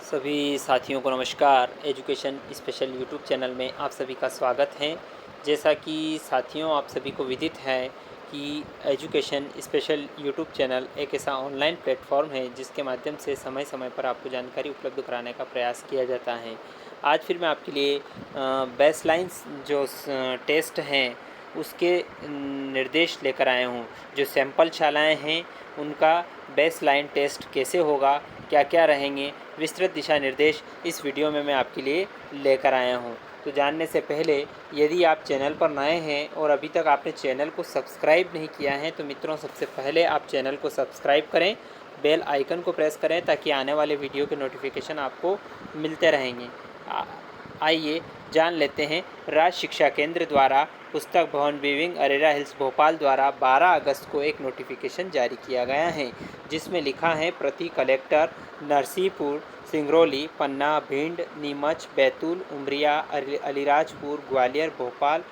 सभी साथियों को नमस्कार। एजुकेशन स्पेशल यूट्यूब चैनल में आप सभी का स्वागत है। जैसा कि साथियों आप सभी को विदित है कि एजुकेशन स्पेशल यूट्यूब चैनल एक ऐसा ऑनलाइन प्लेटफॉर्म है जिसके माध्यम से समय समय पर आपको जानकारी उपलब्ध कराने का प्रयास किया जाता है। आज फिर मैं आपके लिए बेसलाइन जो टेस्ट हैं उसके निर्देश लेकर आया हूँ। जो सैंपल शालाएँ हैं उनका बेसलाइन टेस्ट कैसे होगा, क्या क्या रहेंगे, विस्तृत दिशा निर्देश इस वीडियो में मैं आपके लिए लेकर आया हूं। तो जानने से पहले यदि आप चैनल पर नए हैं और अभी तक आपने चैनल को सब्सक्राइब नहीं किया है तो मित्रों सबसे पहले आप चैनल को सब्सक्राइब करें, बेल आइकन को प्रेस करें ताकि आने वाले वीडियो के नोटिफिकेशन आपको मिलते रहेंगे। आइए जान लेते हैं। राज्य शिक्षा केंद्र द्वारा पुस्तक भवन वीविंग अरेरा हिल्स भोपाल द्वारा 12 अगस्त को एक नोटिफिकेशन जारी किया गया है जिसमें लिखा है प्रति कलेक्टर नरसिंहपुर, सिंगरौली, पन्ना, भिंड, नीमच, बैतूल, उमरिया, अलीराजपुर, ग्वालियर, भोपाल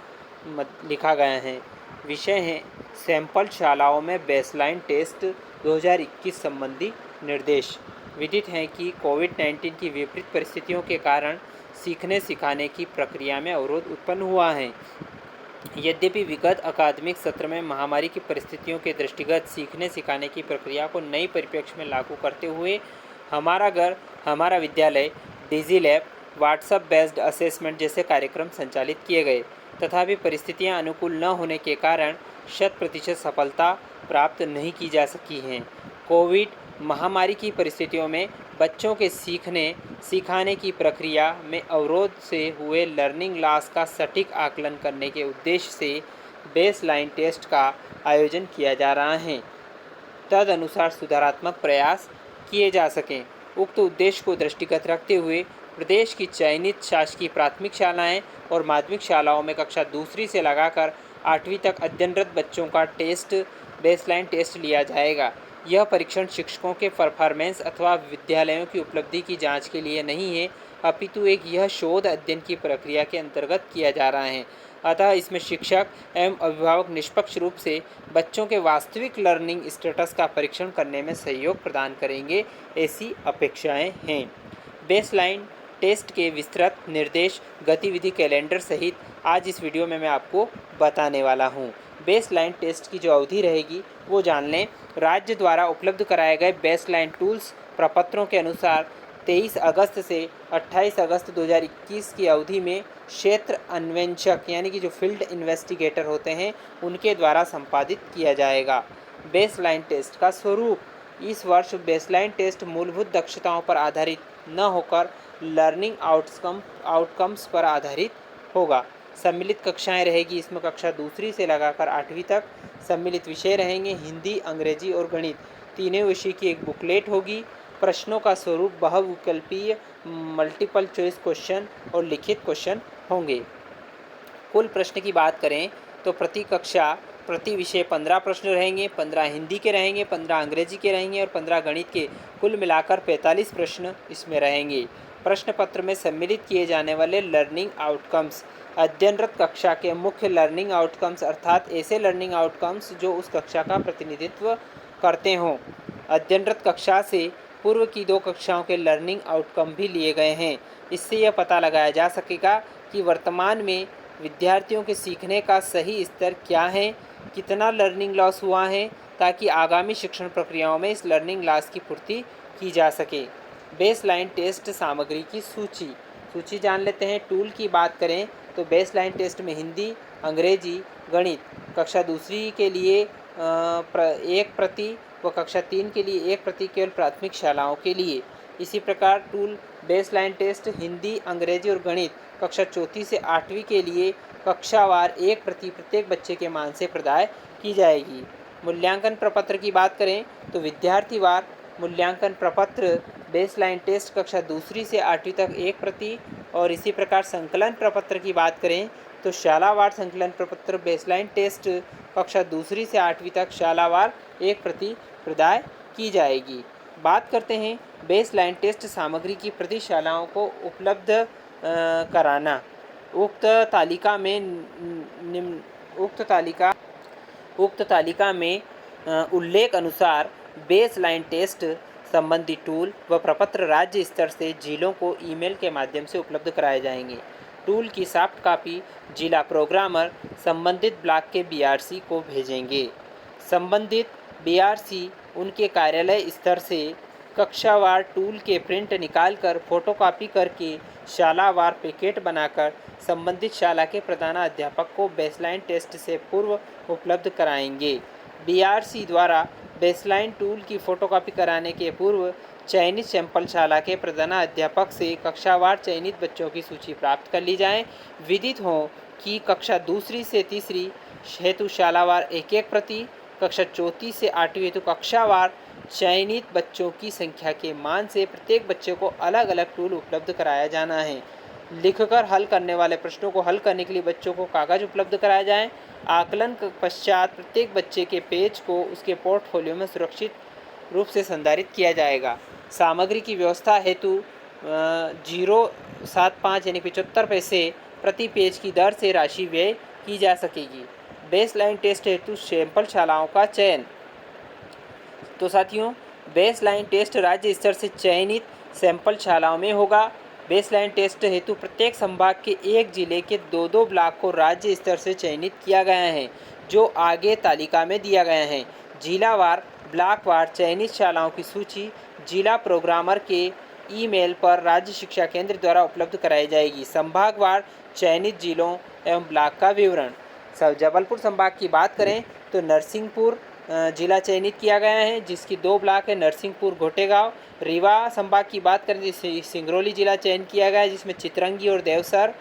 लिखा गया है। विषय है सैंपल शालाओं में बेसलाइन टेस्ट 2021 संबंधी निर्देश। विदित है कि कोविड-19 की विपरीत परिस्थितियों के कारण सीखने सिखाने की प्रक्रिया में अवरोध उत्पन्न हुआ है। यद्यपि विगत अकादमिक सत्र में महामारी की परिस्थितियों के दृष्टिगत सीखने सिखाने की प्रक्रिया को नई परिप्रेक्ष्य में लागू करते हुए हमारा घर हमारा विद्यालय, डिजी लैब, व्हाट्सएप बेस्ड असेसमेंट जैसे कार्यक्रम संचालित किए गए, तथापि परिस्थितियां अनुकूल न होने के कारण 100% सफलता प्राप्त नहीं की जा सकी हैं। कोविड महामारी की परिस्थितियों में बच्चों के सीखने सिखाने की प्रक्रिया में अवरोध से हुए लर्निंग लॉस का सटीक आकलन करने के उद्देश्य से बेसलाइन टेस्ट का आयोजन किया जा रहा है। तदनुसार सुधारात्मक प्रयास किए जा सकें। उक्त उद्देश्य को दृष्टिगत रखते हुए प्रदेश की चयनित शासकीय प्राथमिक शालाएं और माध्यमिक शालाओं में कक्षा दूसरी से लगाकर 8वीं तक अध्ययनरत बच्चों का बेसलाइन टेस्ट लिया जाएगा। यह परीक्षण शिक्षकों के परफॉर्मेंस अथवा विद्यालयों की उपलब्धि की जांच के लिए नहीं है, अपितु यह शोध अध्ययन की प्रक्रिया के अंतर्गत किया जा रहा है। अतः इसमें शिक्षक एवं अभिभावक निष्पक्ष रूप से बच्चों के वास्तविक लर्निंग स्टेटस का परीक्षण करने में सहयोग प्रदान करेंगे, ऐसी अपेक्षाएं हैं। बेसलाइन टेस्ट के विस्तृत निर्देश गतिविधि कैलेंडर सहित आज इस वीडियो में मैं आपको बताने वाला हूं। बेसलाइन टेस्ट की जो अवधि रहेगी वो जान लें। राज्य द्वारा उपलब्ध कराए गए बेसलाइन टूल्स प्रपत्रों के अनुसार 23 अगस्त से 28 अगस्त 2021 की अवधि में क्षेत्र अन्वेषक यानी कि जो फील्ड इन्वेस्टिगेटर होते हैं उनके द्वारा संपादित किया जाएगा। बेसलाइन टेस्ट का स्वरूप। इस वर्ष बेसलाइन टेस्ट मूलभूत दक्षताओं पर आधारित न होकर लर्निंग आउटकम्स पर आधारित होगा। सम्मिलित कक्षाएं रहेगी इसमें कक्षा दूसरी से लगाकर 8वीं तक। सम्मिलित विषय रहेंगे हिंदी, अंग्रेजी और गणित। तीनों विषय की एक बुकलेट होगी। प्रश्नों का स्वरूप बहुविकल्पीय, मल्टीपल चॉइस क्वेश्चन और लिखित क्वेश्चन होंगे। कुल प्रश्न की बात करें तो प्रति कक्षा प्रति विषय 15 प्रश्न रहेंगे। 15 हिंदी के रहेंगे, 15 अंग्रेजी के रहेंगे और 15 गणित के। कुल मिलाकर 45 प्रश्न इसमें रहेंगे। प्रश्न पत्र में सम्मिलित किए जाने वाले लर्निंग आउटकम्स अध्ययनरत कक्षा के मुख्य लर्निंग आउटकम्स अर्थात ऐसे लर्निंग आउटकम्स जो उस कक्षा का प्रतिनिधित्व करते हों। अध्ययनरत कक्षा से पूर्व की 2 कक्षाओं के लर्निंग आउटकम भी लिए गए हैं। इससे यह पता लगाया जा सकेगा कि वर्तमान में विद्यार्थियों के सीखने का सही स्तर क्या है, कितना लर्निंग लॉस हुआ है, ताकि आगामी शिक्षण प्रक्रियाओं में इस लर्निंग लॉस की पूर्ति की जा सके। बेसलाइन टेस्ट सामग्री की सूची जान लेते हैं। टूल की बात करें तो बेसलाइन टेस्ट में हिंदी, अंग्रेजी, गणित कक्षा दूसरी के लिए 1 प्रति व कक्षा 3 के लिए 1 प्रति केवल प्राथमिक शालाओं के लिए। इसी प्रकार टूल बेसलाइन टेस्ट हिंदी, अंग्रेजी और गणित कक्षा चौथी से 8वीं के लिए कक्षावार 1 प्रति प्रत्येक बच्चे के मान से प्रदाय की जाएगी। मूल्यांकन प्रपत्र की बात करें तो विद्यार्थीवार मूल्यांकन प्रपत्र बेसलाइन टेस्ट कक्षा दूसरी से 8वीं तक 1 प्रति और इसी प्रकार संकलन प्रपत्र की बात करें तो शालावार संकलन प्रपत्र बेसलाइन टेस्ट कक्षा दूसरी से 8वीं तक शालावार 1 प्रति प्रदाय की जाएगी। बात करते हैं बेसलाइन टेस्ट सामग्री की प्रति शालाओं को उपलब्ध कराना। उक्त तालिका में उल्लेख अनुसार बेसलाइन टेस्ट संबंधित टूल व प्रपत्र राज्य स्तर से जिलों को ईमेल के माध्यम से उपलब्ध कराए जाएंगे। टूल की सॉफ्ट कॉपी जिला प्रोग्रामर संबंधित ब्लॉक के बीआरसी को भेजेंगे। संबंधित बीआरसी उनके कार्यालय स्तर से कक्षावार टूल के प्रिंट निकालकर फोटोकॉपी करके शालावार पैकेट बनाकर संबंधित शाला के प्रधानाध्यापक को बेसलाइन टेस्ट से पूर्व उपलब्ध कराएंगे। बीआरसी द्वारा बेसलाइन टूल की फोटोकॉपी कराने के पूर्व चयनित सैंपल शाला के प्रधानाध्यापक से कक्षावार चयनित बच्चों की सूची प्राप्त कर ली जाए। विदित हो कि कक्षा दूसरी से तीसरी हेतु शालावार एक एक प्रति, कक्षा चौथी से आठवीं हेतु कक्षावार चयनित बच्चों की संख्या के मान से प्रत्येक बच्चे को अलग अलग टूल उपलब्ध कराया जाना है। लिखकर हल करने वाले प्रश्नों को हल करने के लिए बच्चों को कागज उपलब्ध कराया जाए। आकलन के पश्चात प्रत्येक बच्चे के पेज को उसके पोर्टफोलियो में सुरक्षित रूप से संधारित किया जाएगा। सामग्री की व्यवस्था हेतु 0.75 यानी 75 पैसे प्रति पेज की दर से राशि व्यय की जा सकेगी। बेसलाइन टेस्ट हेतु सैंपल शालाओं का चयन। तो साथियों, बेसलाइन टेस्ट राज्य स्तर से चयनित सैंपल शालाओं में होगा। बेसलाइन टेस्ट हेतु प्रत्येक संभाग के एक जिले के 2-2 ब्लॉक को राज्य स्तर से चयनित किया गया है, जो आगे तालिका में दिया गया है। जिलावार ब्लॉकवार चयनित शालाओं की सूची जिला प्रोग्रामर के ईमेल पर राज्य शिक्षा केंद्र द्वारा उपलब्ध कराई जाएगी। संभागवार चयनित जिलों एवं ब्लॉक का विवरण। जबलपुर संभाग की बात करें तो नरसिंहपुर जिला चयनित किया गया है, जिसकी 2 ब्लॉक है, नरसिंहपुर घोटेगांव। रीवा संभाग की बात करें तो सिंगरौली जिला चयन किया गया है, जिसमें चितरंगी और देवसर।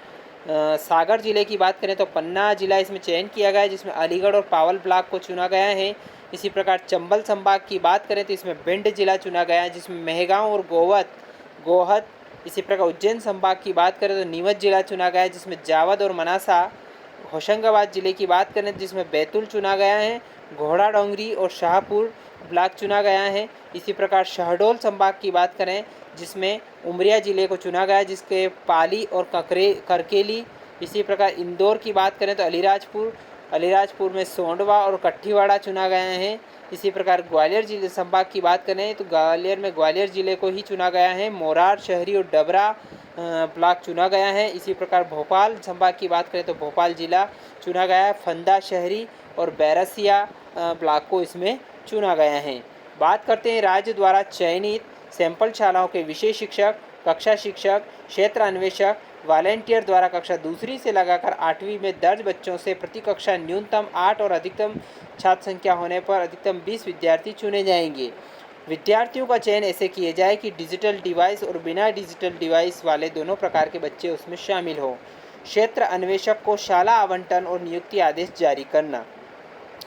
सागर जिले की बात करें तो पन्ना जिला इसमें चयन किया गया है, जिसमें अलीगढ़ और पावल ब्लॉक को चुना गया है। इसी प्रकार चंबल संभाग की बात करें तो इसमें भिंड जिला चुना गया है, जिसमें मेहगांव और गोहद। इसी प्रकार उज्जैन संभाग की बात करें तो नीमच जिला चुना गया है, जिसमें जावद और मनासा। होशंगाबाद जिले की बात करें तो जिसमें बैतूल चुना गया है, घोड़ा डोंगरी और शाहपुर ब्लॉक चुना गया है। इसी प्रकार शहडोल संभाग की बात करें जिसमें उमरिया जिले को चुना गया है, जिसके पाली और करकेली। इसी प्रकार इंदौर की बात करें तो अलीराजपुर में सोंडवा और कट्ठीवाड़ा चुना गया है। इसी प्रकार ग्वालियर जिले संभाग की बात करें तो ग्वालियर में ग्वालियर जिले को ही चुना गया है, मोरार शहरी और डबरा ब्लॉक चुना गया है। इसी प्रकार भोपाल संभाग की बात करें तो भोपाल जिला चुना गया है, फंदा शहरी और बैरसिया ब्लॉक को इसमें चुना गया है। बात करते हैं राज्य द्वारा चयनित सैंपल शालाओं के विषय शिक्षक, कक्षा शिक्षक, क्षेत्र अन्वेषक, वॉलेंटियर द्वारा कक्षा दूसरी से लगाकर 8वीं में दर्ज बच्चों से प्रति कक्षा न्यूनतम 8 और अधिकतम छात्र संख्या होने पर अधिकतम 20 विद्यार्थी चुने जाएंगे। विद्यार्थियों का चयन ऐसे किए जाए कि डिजिटल डिवाइस और बिना डिजिटल डिवाइस वाले दोनों प्रकार के बच्चे उसमें शामिल हो। क्षेत्र अन्वेषक को शाला आवंटन और नियुक्ति आदेश जारी करना।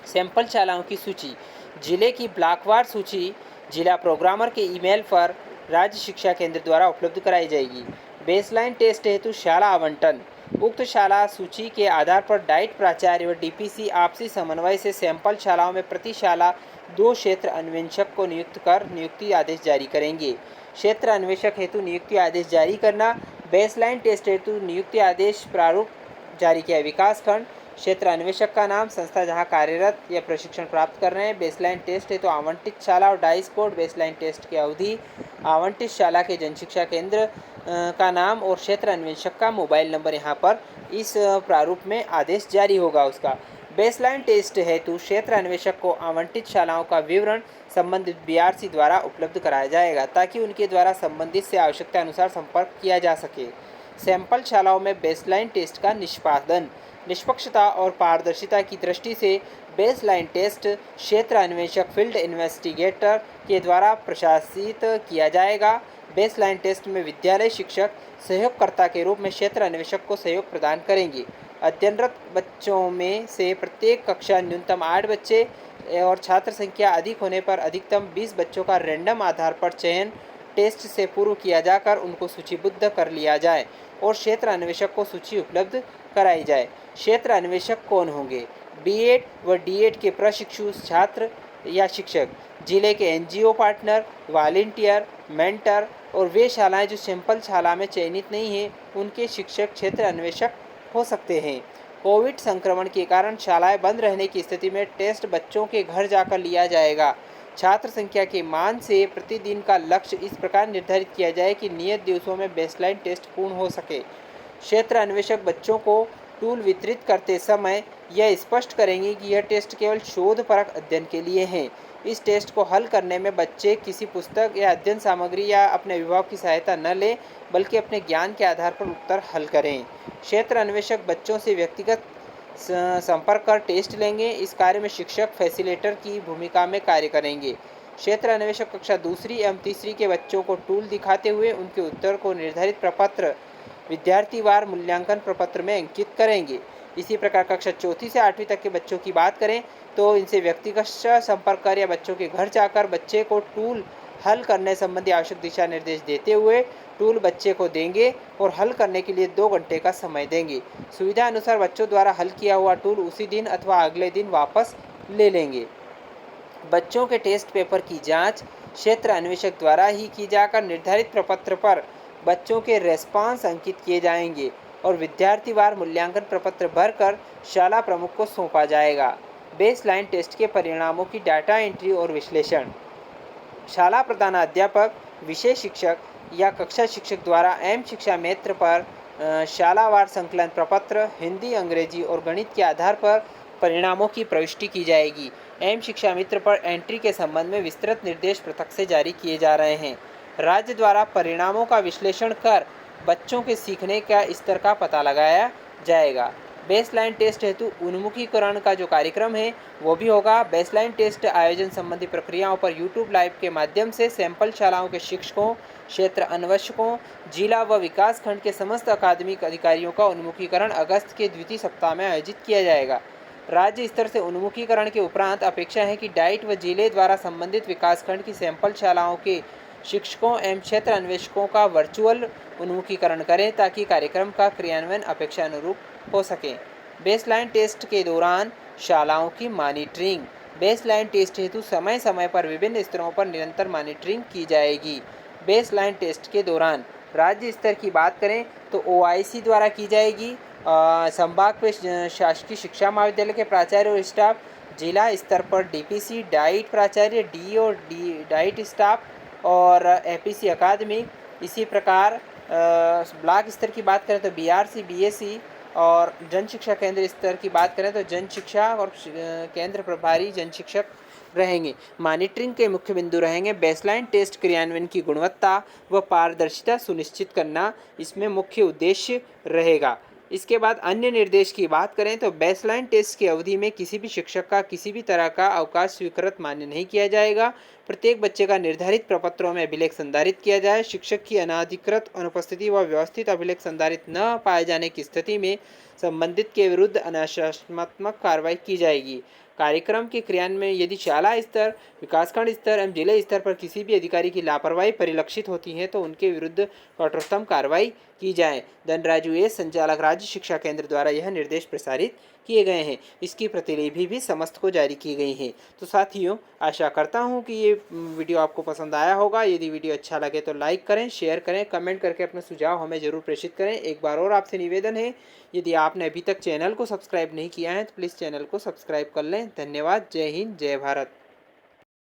सैंपल शालाओं की सूची। जिले की ब्लॉकवार सूची जिला प्रोग्रामर के ईमेल पर राज्य शिक्षा केंद्र द्वारा उपलब्ध कराई जाएगी। बेसलाइन टेस्ट हेतु शाला आवंटन। उक्त शाला सूची के आधार पर डाइट प्राचार्य व डीपीसी आपसी समन्वय से सैंपल शालाओं में प्रति शाला 2 क्षेत्र अन्वेषक को नियुक्त कर नियुक्ति आदेश जारी करेंगे। क्षेत्र अन्वेषक हेतु नियुक्ति आदेश जारी करना। बेसलाइन टेस्ट हेतु नियुक्ति आदेश प्रारूप जारी किया। विकासखंड क्षेत्र अन्वेषक का नाम, संस्था जहां कार्यरत या प्रशिक्षण प्राप्त कर रहे हैं। बेसलाइन टेस्ट हेतु आवंटित शाला और डाइस कोड। बेसलाइन टेस्ट की अवधि। आवंटित शाला के जनशिक्षा केंद्र का नाम और क्षेत्र अन्वेषक का मोबाइल नंबर यहाँ पर इस प्रारूप में आदेश जारी होगा उसका। बेसलाइन टेस्ट हेतु क्षेत्र अन्वेषक को आवंटित शालाओं का विवरण संबंधित बीआरसी द्वारा उपलब्ध कराया जाएगा, ताकि उनके द्वारा संबंधित से आवश्यकता अनुसार संपर्क किया जा सके। सैंपल शालाओं में बेसलाइन टेस्ट का निष्पादन। निष्पक्षता और पारदर्शिता की दृष्टि से बेसलाइन टेस्ट क्षेत्र अन्वेषक फील्ड इन्वेस्टिगेटर के द्वारा प्रशासित किया जाएगा। बेसलाइन टेस्ट में विद्यालय शिक्षक सहयोगकर्ता के रूप में क्षेत्र अन्वेषक को सहयोग प्रदान करेंगे। अध्ययनरत बच्चों में से प्रत्येक कक्षा न्यूनतम 8 बच्चे और छात्र संख्या अधिक होने पर अधिकतम 20 बच्चों का रैंडम आधार पर चयन टेस्ट से पूर्व किया जाकर उनको सूचीबद्ध कर लिया जाए और क्षेत्र अन्वेषक को सूची उपलब्ध कराई जाए। क्षेत्र अन्वेषक कौन होंगे? बीएड व डीएड के प्रशिक्षु छात्र या शिक्षक, जिले के एनजीओ पार्टनर, वॉलेंटियर, मेंटर और वे शालाएं जो सैंपल शाला में चयनित नहीं हैं, उनके शिक्षक क्षेत्र अन्वेषक हो सकते हैं। कोविड संक्रमण के कारण शालाएं बंद रहने की स्थिति में टेस्ट बच्चों के घर जाकर लिया जाएगा। छात्र संख्या के मान से प्रतिदिन का लक्ष्य इस प्रकार निर्धारित किया जाए कि नियत दिवसों में बेसलाइन टेस्ट पूर्ण हो सके। क्षेत्र अन्वेषक बच्चों को टूल वितरित करते समय यह स्पष्ट करेंगे कि यह टेस्ट केवल शोधपरक अध्ययन के लिए हैं। इस टेस्ट को हल करने में बच्चे किसी पुस्तक या अध्ययन सामग्री या अपने अभिभावक की सहायता न लें, बल्कि अपने ज्ञान के आधार पर उत्तर हल करें। क्षेत्र अन्वेषक बच्चों से व्यक्तिगत संपर्क कर टेस्ट लेंगे। इस कार्य में शिक्षक फैसिलिटेटर की भूमिका में कार्य करेंगे। क्षेत्र अन्वेषक कक्षा दूसरी एवं तीसरी के बच्चों को टूल दिखाते हुए उनके उत्तर को निर्धारित प्रपत्र विद्यार्थीवार मूल्यांकन प्रपत्र में अंकित करेंगे। इसी प्रकार कक्षा चौथी से आठवीं तक के बच्चों की बात करें तो इनसे व्यक्तिगत संपर्क कर या बच्चों के घर जाकर बच्चे को टूल हल करने संबंधी आवश्यक दिशा निर्देश देते हुए टूल बच्चे को देंगे और हल करने के लिए 2 घंटे का समय देंगे। सुविधा अनुसार बच्चों द्वारा हल किया हुआ टूल उसी दिन अथवा अगले दिन वापस ले लेंगे। बच्चों के टेस्ट पेपर की जांच क्षेत्र अन्वेषक द्वारा ही की जाकर निर्धारित प्रपत्र पर बच्चों के रेस्पॉन्स अंकित किए जाएंगे और विद्यार्थीवार मूल्यांकन प्रपत्र भरकर शाला प्रमुख को सौंपा जाएगा। बेसलाइन टेस्ट के परिणामों की डाटा एंट्री और विश्लेषण। शाला प्रधानाध्यापक, विषय शिक्षक या कक्षा शिक्षक द्वारा एम शिक्षा मित्र पर शालावार संकलन प्रपत्र हिंदी, अंग्रेजी और गणित के आधार पर परिणामों की प्रविष्टि की जाएगी। एम शिक्षा मित्र पर एंट्री के संबंध में विस्तृत निर्देश पृथक से जारी किए जा रहे हैं। राज्य द्वारा परिणामों का विश्लेषण कर बच्चों के सीखने का स्तर का पता लगाया जाएगा। बेसलाइन टेस्ट हेतु उन्मुखीकरण का जो कार्यक्रम है वो भी होगा। बेसलाइन टेस्ट आयोजन संबंधी प्रक्रियाओं पर यूट्यूब लाइव के माध्यम से सैंपल शालाओं के शिक्षकों, क्षेत्र अन्वेषकों, जिला व विकास खंड के समस्त अकादमिक अधिकारियों का उन्मुखीकरण अगस्त के द्वितीय सप्ताह में आयोजित किया जाएगा। राज्य स्तर से उन्मुखीकरण के उपरांत अपेक्षा है कि डाइट व जिले द्वारा संबंधित विकासखंड की सैंपल शालाओं के शिक्षकों एवं क्षेत्र अन्वेषकों का वर्चुअल उन्मुखीकरण करें ताकि कार्यक्रम का क्रियान्वयन अपेक्षा अनुरूप हो सके। बेसलाइन टेस्ट के दौरान शालाओं की मॉनिटरिंग। बेसलाइन टेस्ट हेतु समय समय पर विभिन्न स्तरों पर निरंतर मॉनिटरिंग की जाएगी। बेसलाइन टेस्ट के दौरान राज्य स्तर की बात करें तो OIC द्वारा की जाएगी। संभाग पे शासकीय शिक्षा महाविद्यालय के प्राचार्य और स्टाफ, जिला स्तर पर DPC डाइट प्राचार्य, DE और डाइट स्टाफ और APC अकादमी। इसी प्रकार ब्लॉक स्तर की बात करें तो BRC, BSc और जन शिक्षा केंद्र स्तर की बात करें तो जन शिक्षा और केंद्र प्रभारी जन शिक्षक रहेंगे। मॉनिटरिंग के मुख्य बिंदु रहेंगे बेसलाइन टेस्ट क्रियान्वयन की गुणवत्ता व पारदर्शिता सुनिश्चित करना, इसमें मुख्य उद्देश्य रहेगा। इसके बाद अन्य निर्देश की बात करें तो बेसलाइन टेस्ट की अवधि में किसी भी शिक्षक का किसी भी तरह का अवकाश स्वीकृत मान्य नहीं किया जाएगा। प्रत्येक बच्चे का निर्धारित प्रपत्रों में अभिलेख संधारित किया जाए। शिक्षक की अनाधिकृत अनुपस्थिति व व्यवस्थित अभिलेख संधारित न पाए जाने की स्थिति में संबंधित के विरुद्ध अनुशासनात्मक कार्रवाई की जाएगी। कार्यक्रम के क्रियान्वयन में यदि शाला स्तर, विकासखंड स्तर एवं जिले स्तर पर किसी भी अधिकारी की लापरवाही परिलक्षित होती है तो उनके विरुद्ध कठोरतम कार्रवाई की जाए। धनराजू एस, संचालक राज्य शिक्षा केंद्र द्वारा यह निर्देश प्रसारित किए गए हैं। इसकी प्रतिलिपि भी समस्त को जारी की गई है। तो साथियों, आशा करता हूं कि ये वीडियो आपको पसंद आया होगा। यदि वीडियो अच्छा लगे तो लाइक करें, शेयर करें, कमेंट करके अपने सुझाव हमें ज़रूर प्रेषित करें। एक बार और आपसे निवेदन है, यदि आपने अभी तक चैनल को सब्सक्राइब नहीं किया है तो प्लीज़ चैनल को सब्सक्राइब कर लें। धन्यवाद। जय हिंद, जय भारत।